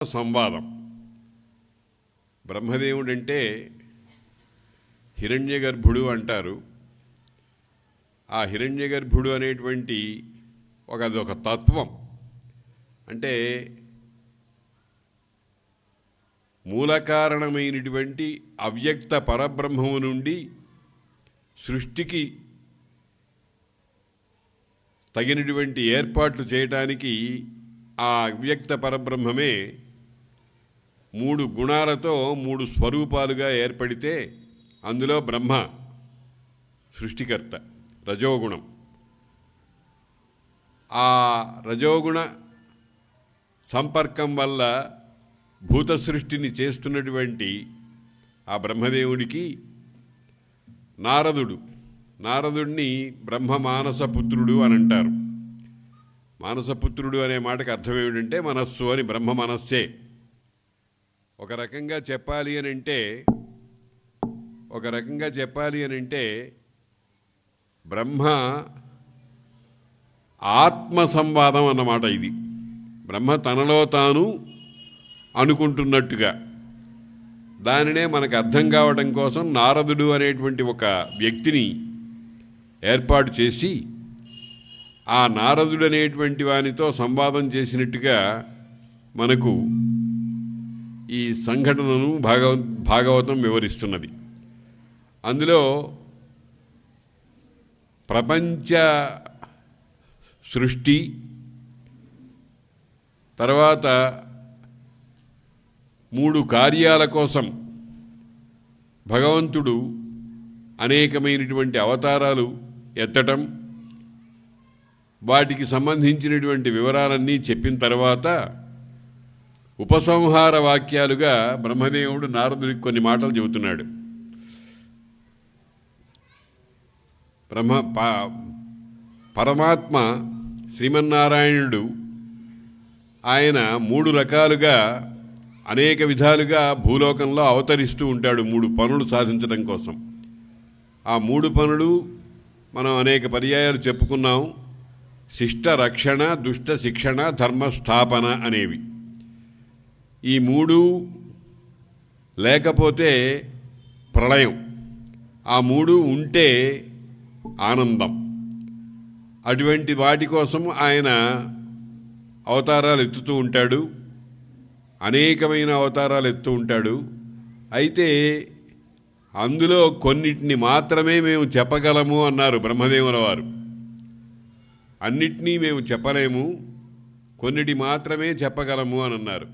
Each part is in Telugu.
సంవాదం. బ్రహ్మదేవుడంటే హిరణ్యగర్భుడు అంటారు. ఆ హిరణ్యగర్భుడు అనేటువంటి అదొక తత్వం. అంటే మూలకారణమైనటువంటి అవ్యక్త పరబ్రహ్మము నుండి సృష్టికి తగినటువంటి ఏర్పాట్లు చేయటానికి ఆ అవ్యక్త పరబ్రహ్మమే మూడు గుణాలతో మూడు స్వరూపాలుగా ఏర్పడితే అందులో బ్రహ్మ సృష్టికర్త, రజోగుణం. ఆ రజోగుణ సంపర్కం వల్ల భూత సృష్టిని చేస్తున్నటువంటి ఆ బ్రహ్మదేవుడికి నారదుడిని బ్రహ్మ మానసపుత్రుడు అని అంటారు. మానసపుత్రుడు అనే మాటకు అర్థం ఏమిటంటే మనస్సు అని, బ్రహ్మ మనస్సే. ఒక రకంగా చెప్పాలి అని అంటే బ్రహ్మ ఆత్మ సంవాదం అన్నమాట. ఇది బ్రహ్మ తనలో తాను అనుకుంటున్నట్టుగా. దానినే మనకు అర్థం కావడం కోసం నారదుడు అనేటువంటి ఒక వ్యక్తిని ఏర్పాటు చేసి ఆ నారదుడు అనేటువంటి వానితో సంవాదం చేసినట్టుగా మనకు ఈ సంఘటనను భాగవతం వివరిస్తున్నది. అందులో ప్రపంచ సృష్టి తర్వాత 3 కార్యాల కోసం భగవంతుడు అనేకమైనటువంటి అవతారాలు ఎత్తటం, వాటికి సంబంధించినటువంటి వివరాలన్నీ చెప్పిన తర్వాత ఉపసంహార వాక్యాలుగా బ్రహ్మదేవుడు నారదుడికి కొన్ని మాటలు చెబుతున్నాడు. పరమాత్మ శ్రీమన్నారాయణుడు ఆయన 3 రకాలుగా అనేక విధాలుగా భూలోకంలో అవతరిస్తూ ఉంటాడు 3 పనులు సాధించడం కోసం. ఆ 3 పనులు మనం అనేక పర్యాయాలు చెప్పుకున్నాం. శిష్ట రక్షణ, దుష్ట శిక్షణ, ధర్మస్థాపన అనేవి. ఈ 3 లేకపోతే ప్రళయం, ఆ 3 ఉంటే ఆనందం. అటువంటి వాటి కోసం ఆయన అవతారాలు ఎత్తుతూ ఉంటాడు, అనేకమైన అవతారాలు ఎత్తూ ఉంటాడు. అయితే అందులో కొన్నిటిని మాత్రమే మేము చెప్పగలము అన్నారు బ్రహ్మదేవుల వారు. అన్నిటినీ మేము చెప్పలేము, కొన్నిటి మాత్రమే చెప్పగలము అని అన్నారు.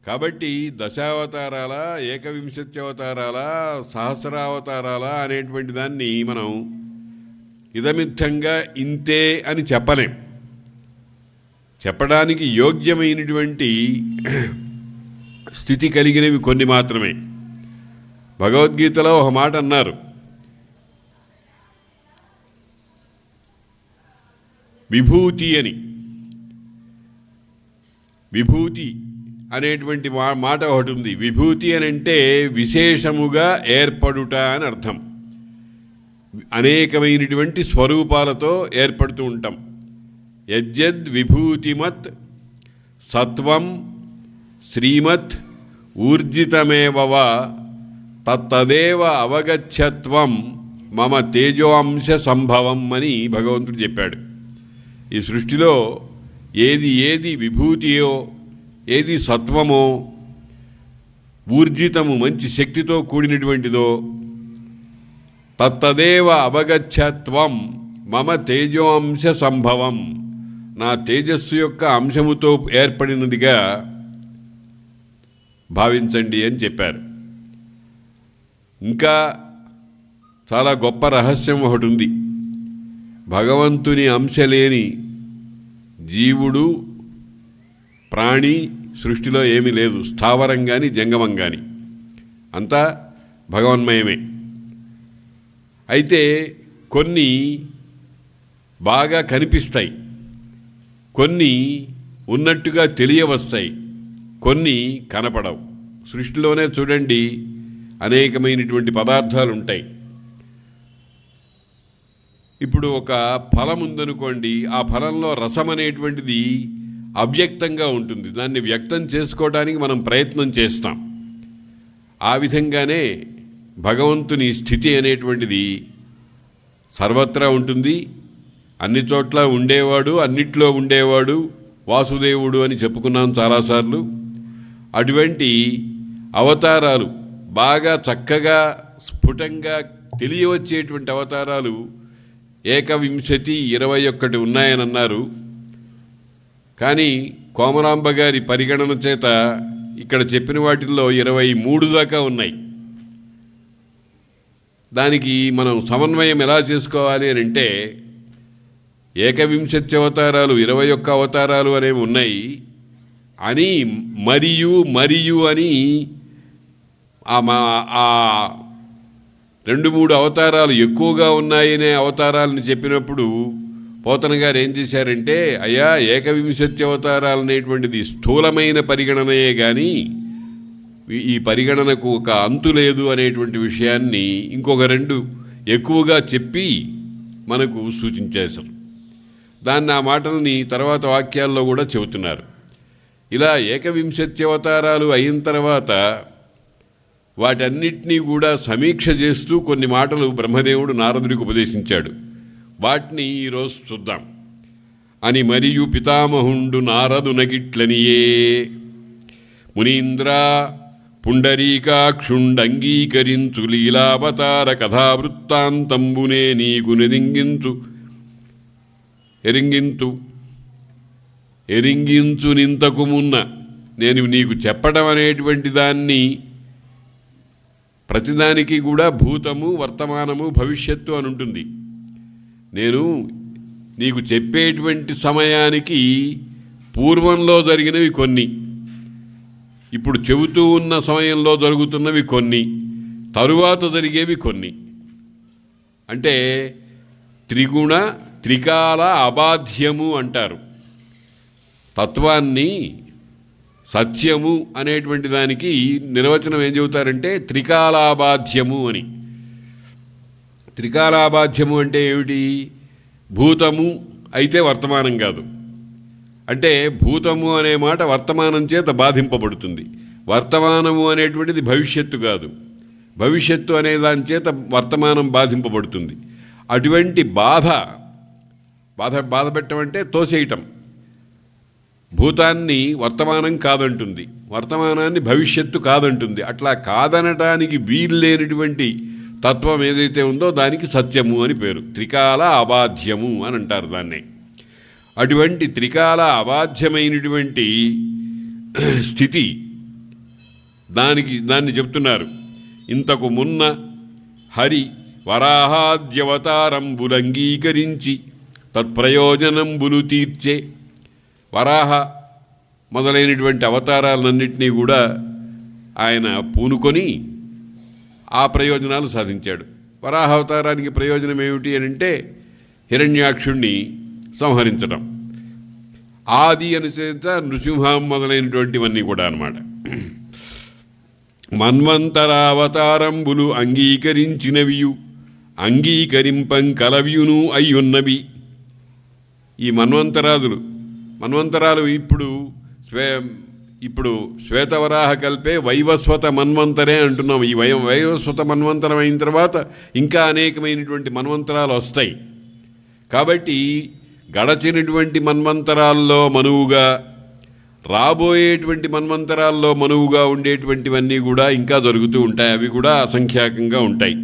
కాబట్టి దశావతారాల, ఏకవింశతి అవతారాల, సహస్రావతారాల అనేటువంటి దాన్ని మనం ఇదమిత్తంగా ఇంతే అని చెప్పలేం. చెప్పడానికి యోగ్యమైనటువంటి స్థితి కలిగినవి కొన్ని మాత్రమే. భగవద్గీతలో ఒక మాట అన్నారు, విభూతి అని. విభూతి అనేటువంటి మాట ఒకటి ఉంది. విభూతి అని అంటే విశేషముగా ఏర్పడుట అని అర్థం. అనేకమైనటువంటి స్వరూపాలతో ఏర్పడుతూ ఉంటాం. యజ్జద్ విభూతిమత్ సత్వం శ్రీమత్ ఊర్జితమేవ తత్తదేవ అవగచ్చత్వం మమ తేజోంశ సంభవం అని భగవంతుడు చెప్పాడు. ఈ సృష్టిలో ఏది విభూతియో, ఏది సత్వమో, ఊర్జితము మంచి శక్తితో కూడినటువంటిదో, తత్తదేవ అవగచ్చత్వం మమ తేజోంశ సంభవం, నా తేజస్సు యొక్క అంశముతో ఏర్పడినదిగా భావించండి అని చెప్పారు. ఇంకా చాలా గొప్ప రహస్యం ఒకటి ఉంది. భగవంతుని అంశ లేని జీవుడు, ప్రాణి సృష్టిలో ఏమీ లేదు. స్థావరం కానీ జంగమం కానీ అంతా భగవన్మయమే. అయితే కొన్ని బాగా కనిపిస్తాయి, కొన్ని ఉన్నట్టుగా తెలియవస్తాయి, కొన్ని కనపడవు. సృష్టిలోనే చూడండి, అనేకమైనటువంటి పదార్థాలు ఉంటాయి. ఇప్పుడు ఒక ఫలం ఉందనుకోండి, ఆ ఫలంలో రసం అనేటువంటిది అవ్యక్తంగా ఉంటుంది. దాన్ని వ్యక్తం చేసుకోవడానికి మనం ప్రయత్నం చేస్తాం. ఆ విధంగానే భగవంతుని స్థితి అనేటువంటిది సర్వత్రా ఉంటుంది. అన్ని చోట్ల ఉండేవాడు, అన్నిట్లో ఉండేవాడు వాసుదేవుడు అని చెప్పుకున్నాం చాలాసార్లు. అటువంటి అవతారాలు బాగా చక్కగా స్ఫుటంగా తెలియవచ్చేటువంటి అవతారాలు 21 21 ఉన్నాయని అన్నారు. కానీ కోమరాంబ గారి పరిగణన చేత ఇక్కడ చెప్పిన వాటిల్లో 23 దాకా ఉన్నాయి. దానికి మనం సమన్వయం ఎలా చేసుకోవాలి అని అంటే 21 అవతారాలు 21 అవతారాలు అనేవి ఉన్నాయి అని మరియు అని ఆ 2-3 అవతారాలు ఎక్కువగా ఉన్నాయనే అవతారాలను చెప్పినప్పుడు పోతన గారు ఏం చేశారంటే, అయ్యా 21 అవతారాలు అనేటువంటిది స్థూలమైన పరిగణనయే కానీ ఈ పరిగణనకు ఒక అంతు లేదు అనేటువంటి విషయాన్ని ఇంకొక 2 ఎక్కువగా చెప్పి మనకు సూచించేశారు. దాన్ని ఆ మాటల్ని తర్వాత వాక్యాల్లో కూడా చెబుతున్నారు. ఇలా 21 అవతారాలు అయిన తర్వాత వాటన్నిటినీ కూడా సమీక్ష చేస్తూ కొన్ని మాటలు బ్రహ్మదేవుడు నారదుడికి ఉపదేశించాడు. వాటిని ఈరోజు చూద్దాం. అని మరియు పితామహుండు నారదు నగిట్లనియే మునీంద్ర పుండరీకాక్షుండంగీకరించు లీలావతార కథావృత్తాంతంబునే నీకు ఎరింగించు నింతకు మున్న నేను నీకు చెప్పడం అనేటువంటి దాన్ని ప్రతిదానికి కూడా భూతము, వర్తమానము, భవిష్యత్తు అని ఉంటుంది. నేను నీకు చెప్పేటువంటి సమయానికి పూర్వంలో జరిగినవి కొన్ని, ఇప్పుడు చెబుతూ ఉన్న సమయంలో జరుగుతున్నవి కొన్ని, తరువాత జరిగేవి కొన్ని. అంటే త్రికాల అబాధ్యము అంటారు. తత్వాన్ని సత్యము అనేటువంటి దానికి నిర్వచనం ఏం చెబుతారంటే త్రికాలాబాధ్యము అని. త్రికాలాబాధ్యము అంటే ఏమిటి? భూతము అయితే వర్తమానం కాదు. అంటే భూతము అనే మాట వర్తమానం చేత బాధింపబడుతుంది. వర్తమానము అనేటువంటిది భవిష్యత్తు కాదు. భవిష్యత్తు అనే దాని చేత వర్తమానం బాధింపబడుతుంది. అటువంటి బాధ పెట్టమంటే తోసేయటం. భూతాన్ని వర్తమానం కాదంటుంది, వర్తమానాన్ని భవిష్యత్తు కాదంటుంది. అట్లా కాదనటానికి వీల్లేనటువంటి తత్వం ఏదైతే ఉందో దానికి సత్యము అని పేరు. త్రికాల అబాధ్యము అని అంటారు దాన్ని. అటువంటి త్రికాల అబాధ్యమైనటువంటి స్థితి దాన్ని చెప్తున్నారు. ఇంతకు మున్న హరి వరాహాద్యవతారంబులంగీకరించి తత్ప్రయోజనంబులు తీర్చే వరాహ మొదలైనటువంటి అవతారాలన్నింటినీ కూడా ఆయన పూనుకొని ఆ ప్రయోజనాలు సాధించాడు. వరాహ అవతారానికి ప్రయోజనం ఏమిటి అని అంటే హిరణ్యాక్షుణ్ణి సంహరించడం, ఆది అని చేత నృసింహం మొదలైనటువంటివన్నీ కూడా అన్నమాట. మన్వంతరావతారంబులు అంగీకరించినవియు అంగీకరింపం కలవ్యును అయ్యున్నవి. ఈ మన్వంతరాలు ఇప్పుడు శ్వేతవరాహ కల్పే వైవస్వత మన్వంతరే అంటున్నాం. ఈ వైవస్వత మన్వంతరం అయిన తర్వాత ఇంకా అనేకమైనటువంటి మన్వంతరాలు వస్తాయి. కాబట్టి గడచినటువంటి మన్వంతరాల్లో మనువుగా, రాబోయేటువంటి మన్వంతరాల్లో మనువుగా ఉండేటువంటివన్నీ కూడా ఇంకా జరుగుతూ ఉంటాయి. అవి కూడా అసంఖ్యాకంగా ఉంటాయి.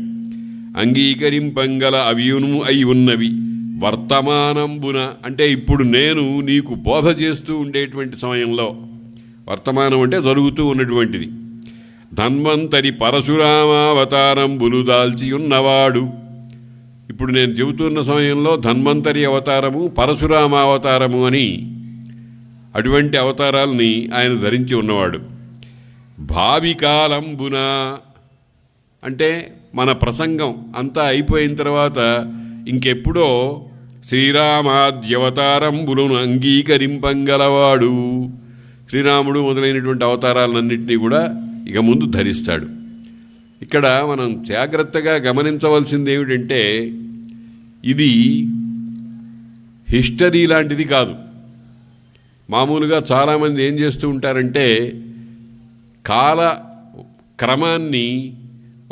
అంగీకరింపంగల అవియును అయి ఉన్నవి వర్తమానంబున అంటే ఇప్పుడు నేను నీకు బోధ చేస్తూ ఉండేటువంటి సమయంలో, వర్తమానం అంటే జరుగుతూ ఉన్నటువంటిది. ధన్వంతరి పరశురామావతారంబులు దాల్చి ఉన్నవాడు. ఇప్పుడు నేను చెబుతున్న సమయంలో ధన్వంతరి అవతారము, పరశురామావతారము అని అటువంటి అవతారాలని ఆయన ధరించి ఉన్నవాడు. భావికాలంబున అంటే మన ప్రసంగం అంతా అయిపోయిన తర్వాత ఇంకెప్పుడో శ్రీరామాద్యవతారంబులను అంగీకరింపంగలవాడు. శ్రీరాముడు మొదలైనటువంటి అవతారాలన్నింటినీ కూడా ఇక ముందు ధరిస్తాడు. ఇక్కడ మనం జాగ్రత్తగా గమనించవలసింది ఏమిటంటే ఇది హిస్టరీ లాంటిది కాదు. మామూలుగా చాలామంది ఏం చేస్తూ ఉంటారంటే కాల క్రమాన్ని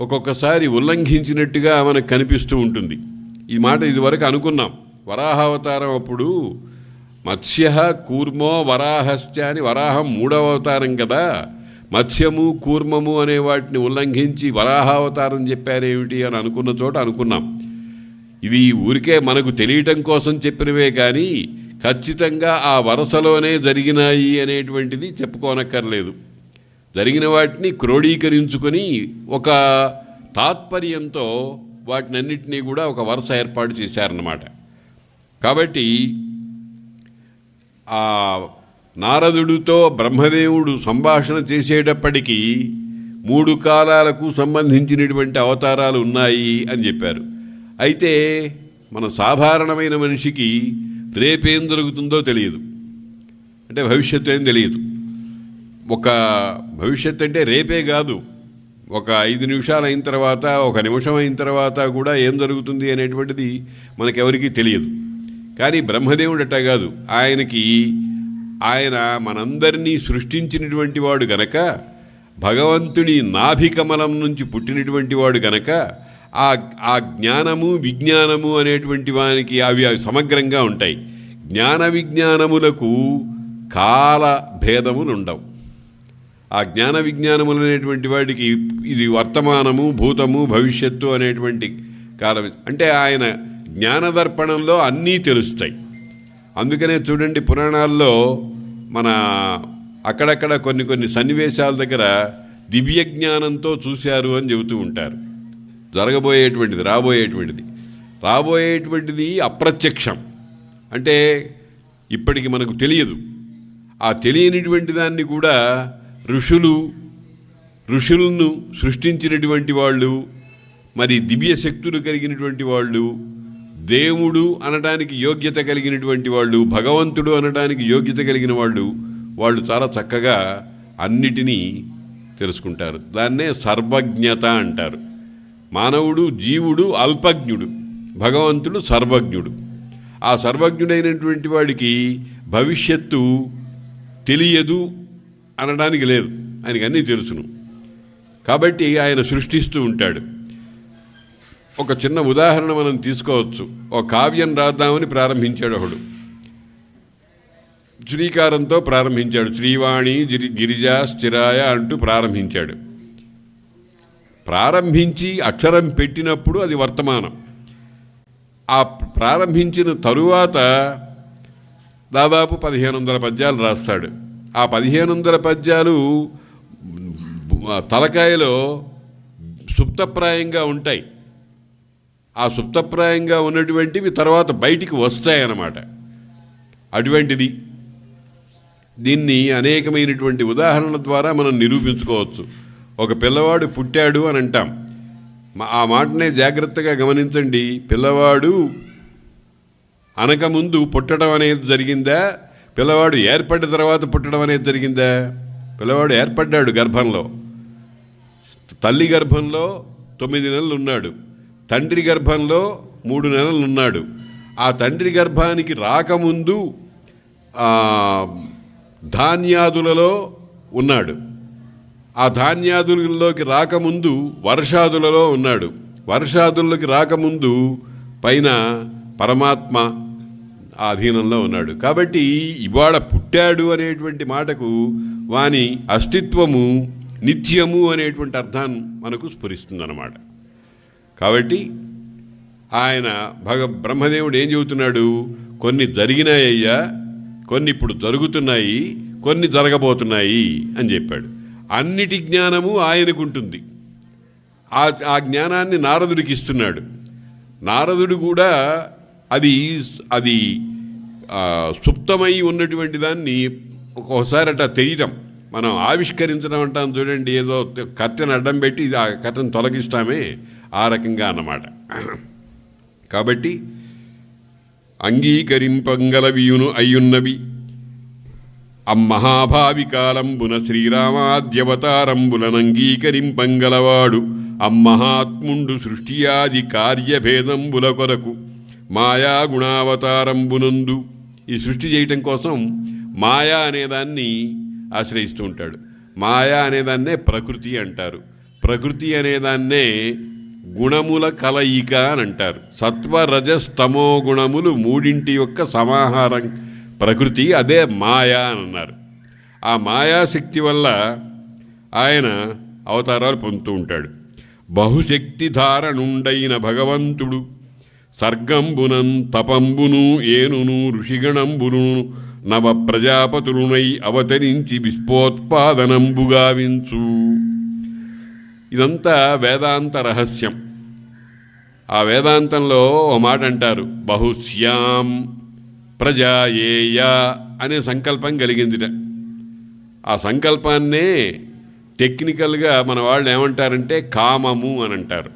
ఒక్కొక్కసారి ఉల్లంఘించినట్టుగా మనకు కనిపిస్తూ ఉంటుంది. ఈ మాట ఇదివరకు అనుకున్నాం. వరాహావతారం అప్పుడు మత్స్య కూర్మో వరాహశ్చ అని, వరాహం 3వ అవతారం కదా, మత్స్యము కూర్మము అనే వాటిని ఉల్లంఘించి వరాహావతారం చెప్పారేమిటి అని అనుకున్న చోట అనుకున్నాం. ఇవి ఊరికే మనకు తెలియటం కోసం చెప్పినవే కానీ ఖచ్చితంగా ఆ వరసలోనే జరిగినాయి అనేటువంటిది చెప్పుకోనక్కర్లేదు. జరిగిన వాటిని క్రోడీకరించుకొని ఒక తాత్పర్యంతో వాటినన్నిటినీ కూడా ఒక వరుస ఏర్పాటు చేశారన్నమాట. కాబట్టి ఆ నారదుడితో బ్రహ్మదేవుడు సంభాషణ చేసేటప్పటికీ 3 కాలాలకు సంబంధించినటువంటి అవతారాలు ఉన్నాయి అని చెప్పారు. అయితే మన సాధారణమైన మనిషికి రేపేం జరుగుతుందో తెలియదు, అంటే భవిష్యత్తు ఏం తెలియదు. ఒక భవిష్యత్తు అంటే రేపే కాదు, ఒక 5 నిమిషాలు అయిన తర్వాత, 1 నిమిషం అయిన తర్వాత కూడా ఏం జరుగుతుంది అనేటువంటిది మనకెవరికీ తెలియదు. కానీ బ్రహ్మదేవుడు అట్టా కాదు. ఆయన మనందరినీ సృష్టించినటువంటి వాడు గనక, భగవంతుడి నాభికమలం నుంచి పుట్టినటువంటి వాడు గనక ఆ జ్ఞానము విజ్ఞానము అనేటువంటి వానికి అవి సమగ్రంగా ఉంటాయి. జ్ఞాన విజ్ఞానములకు కాల భేదములు ఉండవు. ఆ జ్ఞాన విజ్ఞానములు అనేటువంటి వాడికి ఇది వర్తమానము, భూతము, భవిష్యత్తు అనేటువంటి కాలం. అంటే ఆయన జ్ఞానదర్పణంలో అన్నీ తెలుస్తాయి. అందుకనే చూడండి, పురాణాల్లో మన అక్కడక్కడ కొన్ని సన్నివేశాల దగ్గర దివ్య జ్ఞానంతో చూశారు అని చెబుతూ ఉంటారు. జరగబోయేటువంటిది, రాబోయేటువంటిది అప్రత్యక్షం, అంటే ఇప్పటికి మనకు తెలియదు. ఆ తెలియనిటువంటి దాన్ని కూడా ఋషులను సృష్టించినటువంటి వాళ్ళు, మరి దివ్య శక్తులు కలిగినటువంటి వాళ్ళు, దేవుడు అనడానికి యోగ్యత కలిగినటువంటి వాళ్ళు, భగవంతుడు అనడానికి యోగ్యత కలిగిన వాళ్ళు చాలా చక్కగా అన్నిటినీ తెలుసుకుంటారు. దాన్నే సర్వజ్ఞత అంటారు. మానవుడు, జీవుడు అల్పజ్ఞుడు, భగవంతుడు సర్వజ్ఞుడు. ఆ సర్వజ్ఞుడైనటువంటి వాడికి భవిష్యత్తు తెలియదు అనడానికి లేదు, ఆయనకి అన్నీ తెలుసును. కాబట్టి ఆయన సృష్టిస్తూ ఉంటాడు. ఒక చిన్న ఉదాహరణ మనం తీసుకోవచ్చు. ఒక కావ్యం రాద్దామని ప్రారంభించాడు ఒకడు. శ్రీకారంతో ప్రారంభించాడు. శ్రీవాణి గిరిజా స్థిరాయ అంటూ ప్రారంభించాడు. ప్రారంభించి అక్షరం పెట్టినప్పుడు అది వర్తమానం. ఆ ప్రారంభించిన తరువాత దాదాపు 1500 పద్యాలు రాస్తాడు. ఆ 1500 పద్యాలు తలకాయలో సుప్తప్రాయంగా ఉంటాయి. ఆ సుప్తప్రాయంగా ఉన్నటువంటివి తర్వాత బయటికి వస్తాయన్నమాట. అటువంటిది దీన్ని అనేకమైనటువంటి ఉదాహరణల ద్వారా మనం నిరూపించుకోవచ్చు. ఒక పిల్లవాడు పుట్టాడు అని అంటాం. ఆ మాటనే జాగ్రత్తగా గమనించండి. పిల్లవాడు అనకముందు పుట్టడం అనేది జరిగిందా, పిల్లవాడు ఏర్పడిన తర్వాత పుట్టడం అనేది జరిగిందా? పిల్లవాడు ఏర్పడ్డాడు గర్భంలో. తల్లి గర్భంలో 9 నెలలు ఉన్నాడు, తండ్రి గర్భంలో 3 నెలలు ఉన్నాడు. ఆ తండ్రి గర్భానికి రాకముందు ధాన్యాదులలో ఉన్నాడు. ఆ ధాన్యాదులలోకి రాకముందు వర్షాదులలో ఉన్నాడు. వర్షాదుల్లోకి రాకముందు పైన పరమాత్మ అధీనంలో ఉన్నాడు. కాబట్టి ఇవాళ పుట్టాడు అనేటువంటి మాటకు వాని అస్తిత్వము నిత్యము అనేటువంటి అర్థాన్ని మనకు స్ఫురిస్తుందన్నమాట. కాబట్టి ఆయన బ్రహ్మదేవుడు ఏం చెబుతున్నాడు? కొన్ని జరిగినాయ్యా, కొన్ని ఇప్పుడు జరుగుతున్నాయి, కొన్ని జరగబోతున్నాయి అని చెప్పాడు. అన్నిటి జ్ఞానము ఆయనకుంటుంది. ఆ జ్ఞానాన్ని నారదుడికి ఇస్తున్నాడు. నారదుడు కూడా అది సుప్తమై ఉన్నటువంటి దాన్ని ఒక్కోసారి అట్లా తెలియటం, మనం ఆవిష్కరించడం అంటాం చూడండి. ఏదో కర్టెన్ అడ్డం పెట్టి ఆ కర్టెన్ తొలగిస్తామే, ఆ రకంగా అన్నమాట. కాబట్టి అంగీకరింపంగలవియును అయ్యున్నవి అమ్మహాభావికాలంబున శ్రీరామాద్యవతారంబులనంగీకరింపంగలవాడు అమ్మహాత్ముండు సృష్టియాది కార్యభేదంబుల కొరకు మాయా గుణావతారంబునందు. ఈ సృష్టి చేయటం కోసం మాయా అనేదాన్ని ఆశ్రయిస్తూ ఉంటాడు. మాయా అనేదాన్నే ప్రకృతి అంటారు. ప్రకృతి అనేదాన్నే గుణముల కలయిక అని అంటారు. సత్వ రజస్తమో గుణములు మూడింటి యొక్క సమాహారం ప్రకృతి, అదే మాయా అని అన్నారు. ఆ మాయాశక్తి వల్ల ఆయన అవతారాలు పొందుతూ ఉంటాడు. బహుశక్తి ధారణుండైన భగవంతుడు సర్గంబునం తపంబును ఏనును ఋషిగణంబును నవ ప్రజాపతులునై అవతరించి విశ్వోత్పాదనంబుగావించు. ఇదంతా వేదాంత రహస్యం. ఆ వేదాంతంలో ఓ మాట అంటారు, బహుశ్యాం ప్రజాయేయ అనే సంకల్పం కలిగిందిట. ఆ సంకల్పాన్నే టెక్నికల్గా మన వాళ్ళు ఏమంటారంటే కామము అని అంటారు.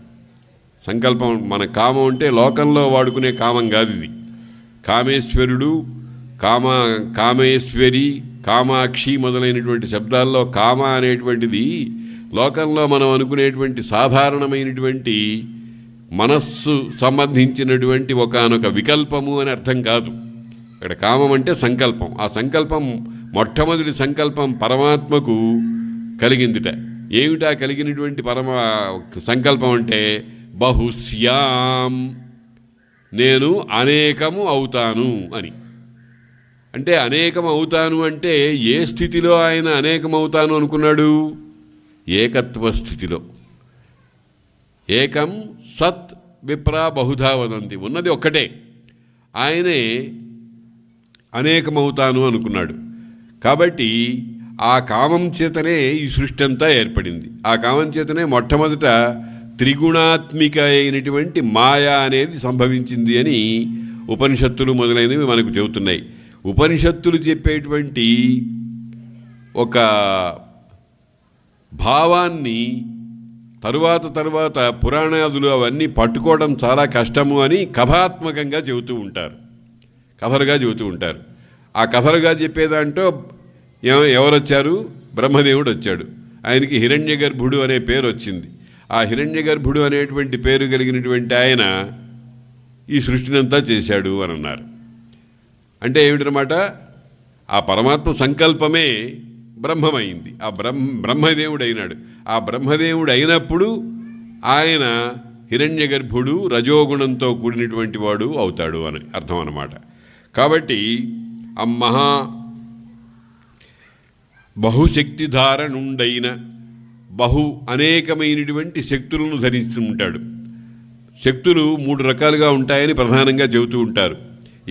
సంకల్పం, మన కామం అంటే లోకంలో వాడుకునే కామం కాదు ఇది. కామేశ్వరుడు, కామేశ్వరి, కామాక్షి మొదలైనటువంటి శబ్దాల్లో కామ అనేటువంటిది లోకంలో మనం అనుకునేటువంటి సాధారణమైనటువంటి మనస్సు సంబంధించినటువంటి ఒకానొక వికల్పము అని అర్థం కాదు. ఇక్కడ కామం అంటే సంకల్పం. ఆ సంకల్పం, మొట్టమొదటి సంకల్పం పరమాత్మకు కలిగిందిట. ఏమిటా కలిగినటువంటి సంకల్పం అంటే బహుశ్యాం, నేను అనేకము అవుతాను అని. అంటే అనేకం అవుతాను అంటే ఏ స్థితిలో ఆయన అనేకం అవుతాను అనుకున్నాడు? ఏకత్వ స్థితిలో. ఏకం సత్ విప్రా బహుధా వదంతి, ఉన్నది ఒక్కటే, ఆయనే అనేకమవుతాను అనుకున్నాడు. కాబట్టి ఆ కామం చేతనే ఈ సృష్టి అంతా ఏర్పడింది. ఆ కామం చేతనే మొట్టమొదట త్రిగుణాత్మిక అయినటువంటి మాయా అనేది సంభవించింది అని ఉపనిషత్తులు మొదలైనవి మనకు చెబుతున్నాయి. ఉపనిషత్తులు చెప్పేటువంటి ఒక భావాన్ని తరువాత పురాణాదులు అవన్నీ పట్టుకోవడం చాలా కష్టము అని కథాత్మకంగా చెబుతూ ఉంటారు, కథలుగా చెబుతూ ఉంటారు. ఆ కథలుగా చెప్పేదాంట్లో ఎవరొచ్చారు? బ్రహ్మదేవుడు వచ్చాడు. ఆయనకి హిరణ్య గర్భుడు అనే పేరు వచ్చింది. ఆ హిరణ్య గర్భుడు అనేటువంటి పేరు కలిగినటువంటి ఆయన ఈ సృష్టినంతా చేశాడు అని అన్నారు. అంటే ఏమిటనమాట? ఆ పరమాత్మ సంకల్పమే బ్రహ్మమైంది. ఆ బ్రహ్మదేవుడు అయినాడు. ఆ బ్రహ్మదేవుడు అయినప్పుడు ఆయన హిరణ్య గర్భుడు, రజోగుణంతో కూడినటువంటి వాడు అవుతాడు అని అర్థం అన్నమాట. కాబట్టి ఆ బహుశక్తిధారణుండైన, అనేకమైనటువంటి శక్తులను ధరిస్తూ ఉంటాడు. శక్తులు 3 రకాలుగా ఉంటాయని ప్రధానంగా చెబుతూ ఉంటారు.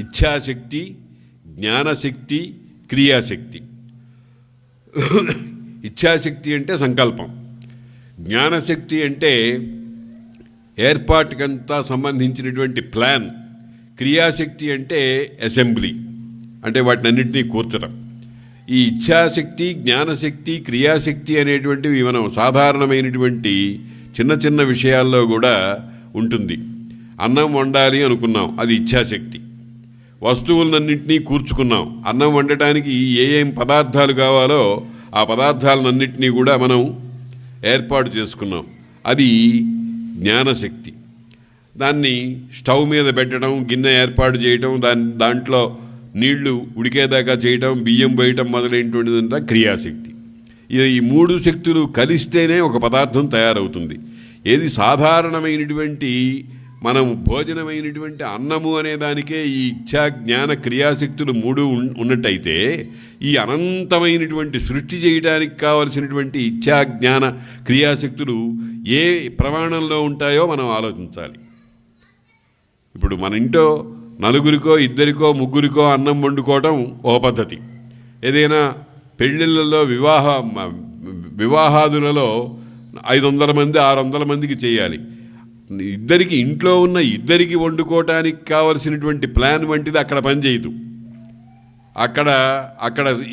ఇచ్ఛాశక్తి, జ్ఞానశక్తి, క్రియాశక్తి. ఇచ్ఛాశక్తి అంటే సంకల్పం, జ్ఞానశక్తి అంటే ఏర్పాటుకంతా సంబంధించినటువంటి ప్లాన్, క్రియాశక్తి అంటే అసెంబ్లీ, అంటే వాటిని అన్నింటినీ కూర్చడం. ఈ ఇచ్ఛాశక్తి, జ్ఞానశక్తి, క్రియాశక్తి అనేటువంటివి మనం సాధారణమైనటువంటి చిన్న చిన్న విషయాల్లో కూడా ఉంటుంది. అన్నం వండాలి అనుకున్నాం, అది ఇచ్ఛాశక్తి. వస్తువులన్నింటినీ కూర్చుకున్నాం. అన్నం వండటానికి ఏం పదార్థాలు కావాలో ఆ పదార్థాలన్నింటినీ కూడా మనం ఏర్పాటు చేసుకున్నాం, అది జ్ఞానశక్తి. దాన్ని స్టవ్ మీద పెట్టడం, గిన్నె ఏర్పాటు చేయడం, దాంట్లో నీళ్లు ఉడికేదాకా చేయటం, బియ్యం వేయటం మొదలైనటువంటిదంతా క్రియాశక్తి. ఈ 3 శక్తులు కలిస్తేనే ఒక పదార్థం తయారవుతుంది. ఏది సాధారణమైనటువంటి మనం భోజనమైనటువంటి అన్నము అనే దానికే ఈ ఇచ్ఛా, జ్ఞాన, క్రియాశక్తులు 3 ఉన్నట్టయితే ఈ అనంతమైనటువంటి సృష్టి చేయడానికి కావలసినటువంటి ఇచ్ఛా, జ్ఞాన, క్రియాశక్తులు ఏ ప్రమాణంలో ఉంటాయో మనం ఆలోచించాలి. ఇప్పుడు మన ఇంట్లో నలుగురికో, 2కో, 3కో అన్నం వండుకోవటం ఓ పద్ధతి. ఏదైనా పెళ్ళిళ్ళలో వివాహాదులలో 500 మంది 600 మందికి చేయాలి. ఇంట్లో ఉన్న ఇద్దరికి వండుకోవటానికి కావలసినటువంటి ప్లాన్ వంటిది అక్కడ పనిచేయదు. అక్కడ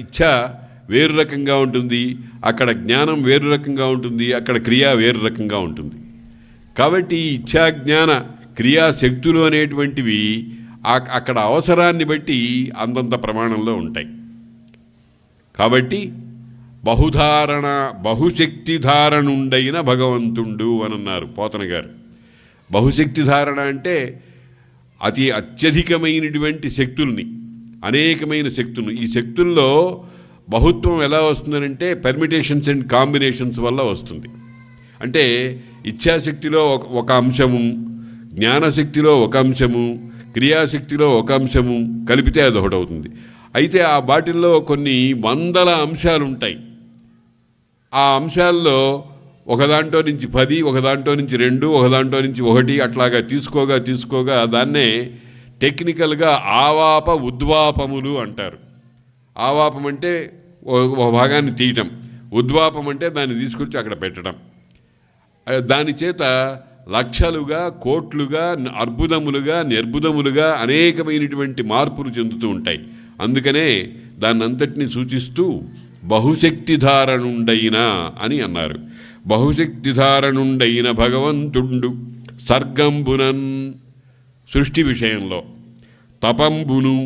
ఇచ్ఛ వేరు రకంగా ఉంటుంది, అక్కడ జ్ఞానం వేరు రకంగా ఉంటుంది, అక్కడ క్రియ వేరు రకంగా ఉంటుంది. కాబట్టి ఇచ్ఛా, జ్ఞాన, క్రియాశక్తులు అనేటువంటివి అక్కడ అవసరాన్ని బట్టి అంతంత ప్రమాణంలో ఉంటాయి. కాబట్టి బహుశక్తి ధారణుండైన భగవంతుడు అని అన్నారు పోతన గారు. బహుశక్తి ధారణ అంటే అత్యధికమైనటువంటి శక్తుల్ని, అనేకమైన శక్తులు. ఈ శక్తుల్లో బహుత్వం ఎలా వస్తుందనంటే పెర్మిటేషన్స్ అండ్ కాంబినేషన్స్ వల్ల వస్తుంది. అంటే ఇచ్ఛాశక్తిలో ఒక అంశము, జ్ఞానశక్తిలో ఒక అంశము, క్రియాశక్తిలో ఒక అంశము కలిపితే అది ఒకటవుతుంది. అయితే ఆ బాటిల్లో కొన్ని వందల అంశాలు ఉంటాయి. ఆ అంశాల్లో ఒక దాంట్లో నుంచి 10, ఒక దాంట్లో నుంచి 2, ఒక దాంట్లో నుంచి 1 అట్లాగా తీసుకోగా దాన్నే టెక్నికల్గా ఆవాప ఉద్వాపములు అంటారు. ఆవాపం అంటే ఒక భాగాన్ని తీయటం, ఉద్వాపం అంటే దాన్ని తీసుకొచ్చి అక్కడ పెట్టడం. దాని చేత లక్షలుగా, కోట్లుగా, అర్బుదములుగా, నిర్బుదములుగా అనేకమైనటువంటి మార్పులు చెందుతూ ఉంటాయి. అందుకనే దాన్నంతటినీ సూచిస్తూ బహుశక్తిధారణుండైన అని అన్నారు. బహుశక్తిధారణుండైన భగవంతుండు సర్గంబునన్ సృష్టి విషయంలో తపంబును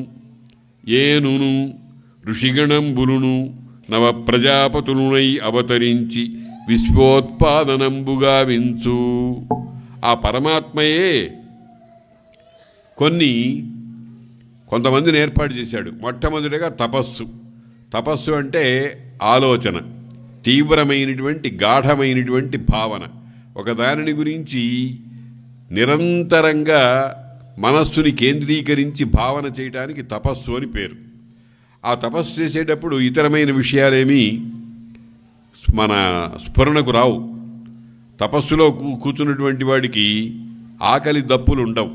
ఏనును ఋషిగణంబులును నవ ప్రజాపతులునై అవతరించి విశ్వోత్పాదనంబుగా వించు. ఆ పరమాత్మయే కొంతమందిని ఏర్పాటు చేశాడు. మొట్టమొదటిగా తపస్సు అంటే ఆలోచన, తీవ్రమైనటువంటి గాఢమైనటువంటి భావన, ఒక దానిని గురించి నిరంతరంగా మనస్సుని కేంద్రీకరించి భావన చేయడానికి తపస్సు అని పేరు. ఆ తపస్సు చేసేటప్పుడు ఇతరమైన విషయాలేమీ మన స్ఫురణకు రావు. తపస్సులో కూర్చున్నటువంటి వాడికి ఆకలి దప్పులు ఉండవు,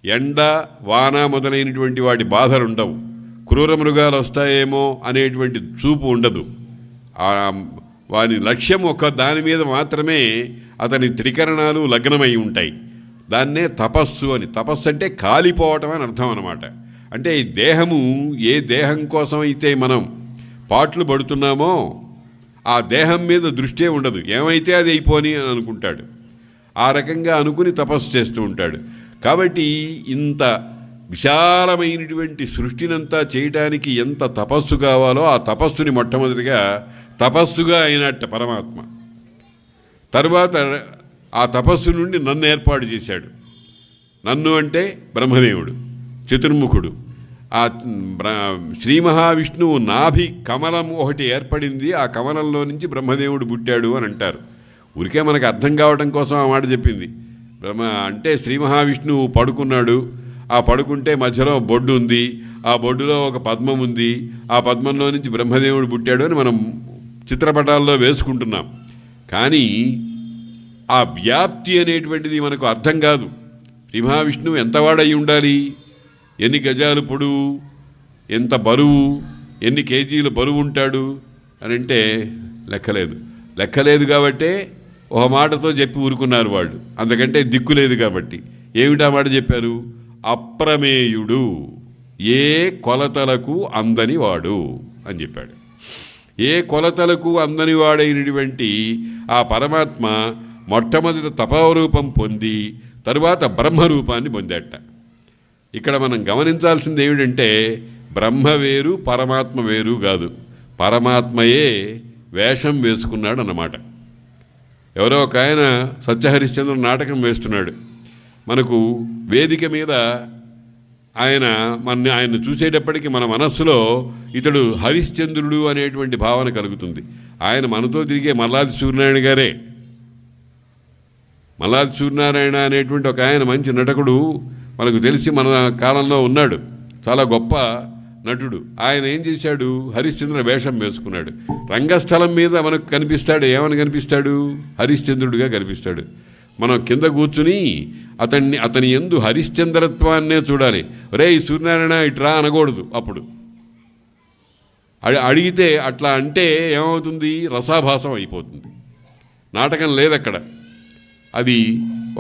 ఎండ వాన మొదలైనటువంటి వాటి బాధలు ఉండవు, క్రూర మృగాలు వస్తాయేమో అనేటువంటి చూపు ఉండదు. వాని లక్ష్యం ఒక దాని మీద మాత్రమే అతని త్రికరణాలు లగ్నమై ఉంటాయి. దాన్నే తపస్సు అని. తపస్సు అంటే కాలిపోవటం అని అర్థం అన్నమాట. అంటే ఈ దేహము ఏ దేహం కోసం అయితే మనం పాటలు పడుతున్నామో ఆ దేహం మీద దృష్టే ఉండదు, ఏమైతే అది అయిపోని అని అనుకుంటాడు. ఆ రకంగా అనుకుని తపస్సు చేస్తూ ఉంటాడు. కాబట్టి ఇంత విశాలమైనటువంటి సృష్టినంతా చేయటానికి ఎంత తపస్సు కావాలో ఆ తపస్సుని మొట్టమొదటిగా తపస్సుగా అయినట్టు పరమాత్మ. తరువాత ఆ తపస్సు నుండి నన్ను ఏర్పాటు చేశాడు. నన్ను అంటే బ్రహ్మదేవుడు, చతుర్ముఖుడు. ఆ శ్రీ మహావిష్ణువు నాభి కమలం ఒకటి ఏర్పడింది, ఆ కమలంలో నుంచి బ్రహ్మదేవుడు పుట్టాడు అని అంటారు. ఊరికే మనకు అర్థం కావడం కోసం ఆ మాట చెప్పింది. అంటే శ్రీ మహావిష్ణువు పడుకున్నాడు, ఆ పడుకుంటే మధ్యలో బొడ్డు ఉంది, ఆ బొడ్డులో ఒక పద్మం ఉంది, ఆ పద్మంలో నుంచి బ్రహ్మదేవుడు పుట్టాడు అని మనం చిత్రపటాల్లో వేసుకుంటున్నాం. కానీ ఆ వ్యాప్తి అనేటువంటిది మనకు అర్థం కాదు. శ్రీ మహావిష్ణువు ఎంతవాడై ఉండాలి, ఎన్ని గజాలు పొడవు, ఎంత బరువు, ఎన్ని కేజీలు బరువు ఉంటాడు అని అంటే లెక్కలేదు కాబట్టే ఒక మాటతో చెప్పి ఊరుకున్నారు వాళ్ళు. అందుకంటే దిక్కులేదు కాబట్టి ఏమిటా మాట చెప్పారు? అప్రమేయుడు, ఏ కొలతలకు అందని వాడు అని చెప్పాడు. ఏ కొలతలకు అందని వాడైనటువంటి ఆ పరమాత్మ మొట్టమొదటి తపోరూపం పొంది తరువాత బ్రహ్మరూపాన్ని పొందాట. ఇక్కడ మనం గమనించాల్సింది ఏమిటంటే బ్రహ్మ వేరు పరమాత్మ వేరు కాదు, పరమాత్మయే వేషం వేసుకున్నాడు అన్నమాట. ఎవరో ఒక ఆయన సత్యహరిశ్చంద్ర నాటకం వేస్తున్నాడు. మనకు వేదిక మీద ఆయన చూసేటప్పటికీ మన మనస్సులో ఇతడు హరిశ్చంద్రుడు అనేటువంటి భావన కలుగుతుంది. ఆయన మనతో తిరిగే మల్లాది సూర్యనారాయణ గారే. మల్లాది సూర్యనారాయణ అనేటువంటి ఒక ఆయన మంచి నటకుడు మనకు తెలిసి మన కాలంలో ఉన్నాడు, చాలా గొప్ప నటుడు. ఆయన ఏం చేశాడు? హరిశ్చంద్ర వేషం వేసుకున్నాడు. రంగస్థలం మీద మనకు కనిపిస్తాడు, ఏమని కనిపిస్తాడు? హరిశ్చంద్రుడిగా కనిపిస్తాడు. మనం కింద కూర్చుని అతని యందు హరిశ్చంద్రత్వాన్నే చూడాలి. రే సూర్యనారాయణ ఇట్రా అనకూడదు. అప్పుడు అడిగితే అట్లా అంటే ఏమవుతుంది? రసాభాసం అయిపోతుంది. నాటకం లేదక్కడ, అది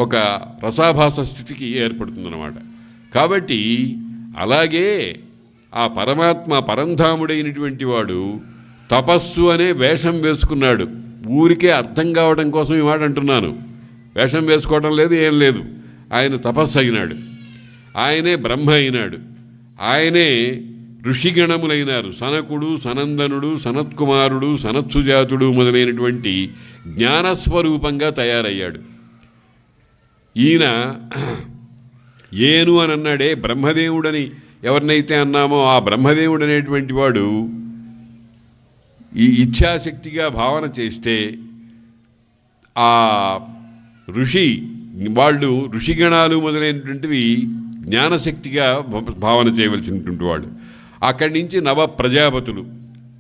ఒక రసాభాస స్థితికి ఏర్పడుతుందన్నమాట. కాబట్టి అలాగే ఆ పరమాత్మ పరంధాముడైనటువంటి వాడు తపస్సు అనే వేషం వేసుకున్నాడు. ఊరికే అర్థం కావడం కోసం ఈ మాట అంటున్నాను. వేషం వేసుకోవడం లేదు, ఏం లేదు. ఆయన తపస్సు అయినాడు, ఆయనే బ్రహ్మ అయినాడు, ఆయనే ఋషిగణములైనారు. సనకుడు, సనందనుడు, సనత్కుమారుడు, సనత్సుజాతుడు మొదలైనటువంటి జ్ఞానస్వరూపంగా తయారయ్యాడు. ఈయన ఏను అని అన్నాడే, బ్రహ్మదేవుడని ఎవరినైతే అన్నామో ఆ బ్రహ్మదేవుడు అనేటువంటి వాడు ఈ ఇచ్ఛాశక్తిగా భావన చేస్తే ఆ ఋషి వాళ్ళు ఋషిగణాలు మొదలైనటువంటివి జ్ఞానశక్తిగా భావన చేయవలసినటువంటి వాడు. అక్కడి నుంచి నవ ప్రజాపతులు,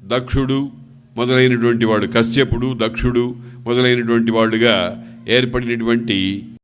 దక్షుడు మొదలైనటువంటి వాడు, కశ్యపుడు, దక్షుడు మొదలైనటువంటి వాళ్ళుగా ఏర్పడినటువంటి